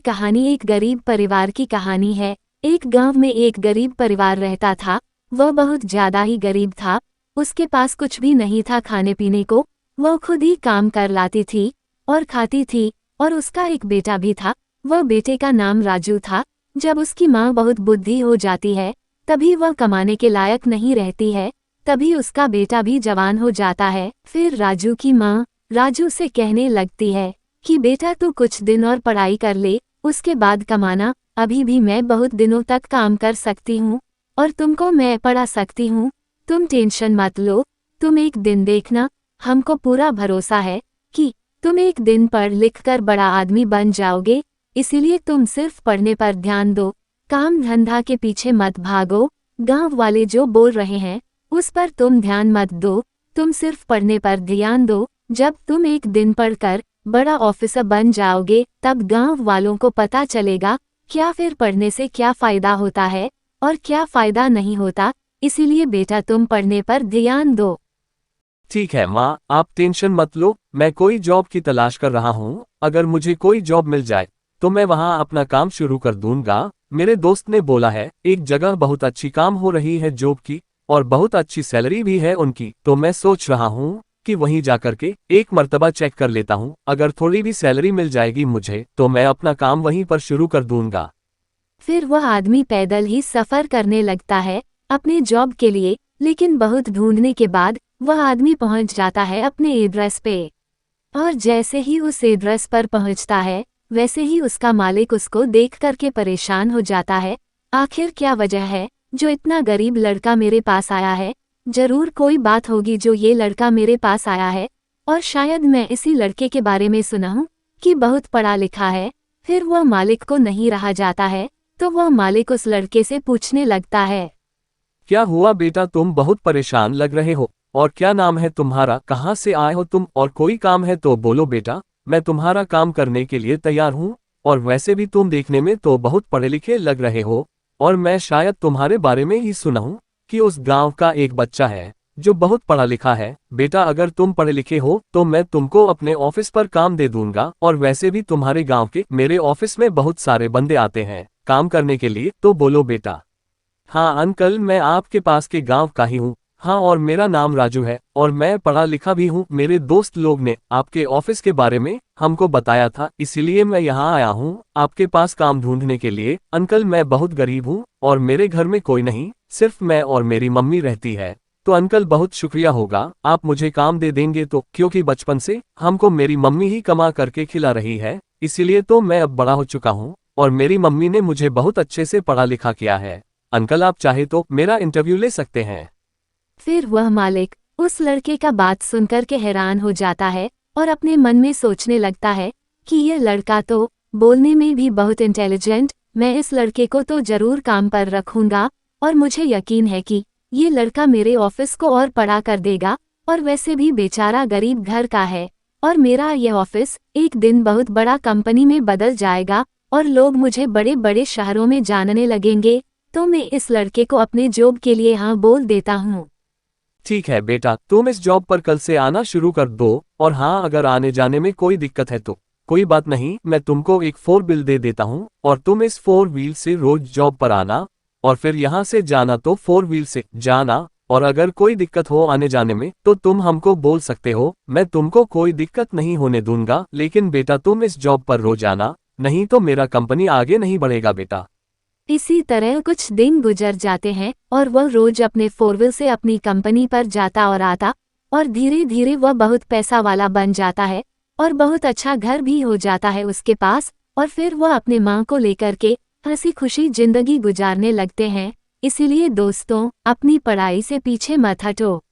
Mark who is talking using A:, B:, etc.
A: कहानी एक गरीब परिवार की कहानी है। एक गांव में एक गरीब परिवार रहता था। वह बहुत ज्यादा ही गरीब था। उसके पास कुछ भी नहीं था खाने पीने को। वह खुद ही काम कर लाती थी और खाती थी, और उसका एक बेटा भी था। वह बेटे का नाम राजू था। जब उसकी माँ बहुत बुद्धि हो जाती है, तभी वह कमाने के लायक नहीं रहती है। तभी उसका बेटा भी जवान हो जाता है। फिर राजू की माँ राजू से कहने लगती है कि बेटा तू कुछ दिन और पढ़ाई कर ले, उसके बाद कमाना। अभी भी मैं बहुत दिनों तक काम कर सकती हूँ और तुमको मैं पढ़ा सकती हूँ। तुम टेंशन मत लो, तुम एक दिन देखना, हमको पूरा भरोसा है कि तुम एक दिन पढ़ लिख कर बड़ा आदमी बन जाओगे। इसीलिए तुम सिर्फ पढ़ने पर ध्यान दो, काम धंधा के पीछे मत भागो। गांव वाले जो बोल रहे हैं उस पर तुम ध्यान मत दो, तुम सिर्फ पढ़ने पर ध्यान दो। जब तुम एक दिन पढ़कर बड़ा ऑफिसर बन जाओगे, तब गांव वालों को पता चलेगा क्या फिर पढ़ने से क्या फायदा होता है और क्या फायदा नहीं होता। इसीलिए बेटा तुम पढ़ने पर ध्यान दो।
B: ठीक है माँ, आप टेंशन मत लो, मैं कोई जॉब की तलाश कर रहा हूँ। अगर मुझे कोई जॉब मिल जाए तो मैं वहाँ अपना काम शुरू कर दूंगा। मेरे दोस्त ने बोला है एक जगह बहुत अच्छी काम हो रही है जॉब की, और बहुत अच्छी सैलरी भी है उनकी। तो मैं सोच रहा हूँ कि वहीं जाकर के एक मर्तबा चेक कर लेता हूँ। अगर थोड़ी भी सैलरी मिल जाएगी मुझे तो मैं अपना काम वहीं पर शुरू कर दूंगा।
A: फिर वह आदमी पैदल ही सफर करने लगता है अपने जॉब के लिए। लेकिन बहुत ढूंढने के बाद वह आदमी पहुंच जाता है अपने एड्रेस पे। और जैसे ही उस एड्रेस पर पहुंचता है, वैसे ही उसका मालिक उसको देख करके परेशान हो जाता है। आखिर क्या वजह है जो इतना गरीब लड़का मेरे पास आया है? जरूर कोई बात होगी जो ये लड़का मेरे पास आया है, और शायद मैं इसी लड़के के बारे में सुना हूँ कि बहुत पढ़ा लिखा है। फिर वह मालिक को नहीं रहा जाता है, तो वह मालिक उस लड़के से पूछने लगता है,
B: क्या हुआ बेटा, तुम बहुत परेशान लग रहे हो, और क्या नाम है तुम्हारा, कहाँ से आए हो तुम, और कोई काम है तो बोलो बेटा, मैं तुम्हारा काम करने के लिए तैयार हूँ। और वैसे भी तुम देखने में तो बहुत पढ़े लिखे लग रहे हो, और मैं शायद तुम्हारे बारे में ही सुना हूँ कि उस गांव का एक बच्चा है जो बहुत पढ़ा लिखा है। बेटा अगर तुम पढ़े लिखे हो तो मैं तुमको अपने ऑफिस पर काम दे दूंगा, और वैसे भी तुम्हारे गांव के मेरे ऑफिस में बहुत सारे बंदे आते हैं काम करने के लिए। तो बोलो बेटा। हाँ अंकल, मैं आपके पास के गांव का ही हूँ। हाँ, और मेरा नाम राजू है और मैं पढ़ा लिखा भी हूँ। मेरे दोस्त लोग ने आपके ऑफिस के बारे में हमको बताया था, इसीलिए मैं यहाँ आया हूँ आपके पास काम ढूंढने के लिए। अंकल मैं बहुत गरीब हूँ और मेरे घर में कोई नहीं, सिर्फ मैं और मेरी मम्मी रहती है। तो अंकल बहुत शुक्रिया होगा आप मुझे काम दे देंगे तो, क्योंकि बचपन से हमको मेरी मम्मी ही कमा करके खिला रही है। इसीलिए तो मैं अब बड़ा हो चुका हूँ और मेरी मम्मी ने मुझे बहुत अच्छे से पढ़ा लिखा किया है। अंकल आप चाहे तो मेरा इंटरव्यू ले सकते हैं।
A: फिर वह मालिक उस लड़के का बात सुनकर के हैरान हो जाता है और अपने मन में सोचने लगता है कि यह लड़का तो बोलने में भी बहुत इंटेलिजेंट, मैं इस लड़के को तो जरूर काम पर रखूंगा, और मुझे यकीन है कि ये लड़का मेरे ऑफिस को और बड़ा कर देगा। और वैसे भी बेचारा गरीब घर का है, और मेरा यह ऑफिस एक दिन बहुत बड़ा कंपनी में बदल जाएगा और लोग मुझे बड़े बड़े शहरों में जानने लगेंगे। तो मैं इस लड़के को अपने जॉब के लिए हाँ बोल देता हूँ।
B: ठीक है बेटा, तुम इस जॉब पर कल से आना शुरू कर दो, और हाँ अगर आने जाने में कोई दिक्कत है तो कोई बात नहीं, मैं तुमको एक 4 व्हील दे देता हूँ और तुम इस 4 व्हील से रोज जॉब पर आना, और फिर यहाँ से जाना तो 4 व्हील से जाना। और अगर कोई दिक्कत हो आने जाने में तो तुम हमको बोल सकते हो, मैं तुमको कोई दिक्कत नहीं होने दूंगा। लेकिन बेटा तुम इस जॉब पर रोज आना, नहीं तो मेरा कंपनी आगे नहीं बढ़ेगा बेटा।
A: इसी तरह कुछ दिन गुजर जाते हैं और वह रोज अपने 4 व्हील से अपनी कंपनी पर जाता और आता, और धीरे धीरे वह बहुत पैसा वाला बन जाता है और बहुत अच्छा घर भी हो जाता है उसके पास। और फिर वह अपने माँ को लेकर के हंसी खुशी जिंदगी गुजारने लगते हैं। इसीलिए दोस्तों, अपनी पढ़ाई से पीछे मत हटो।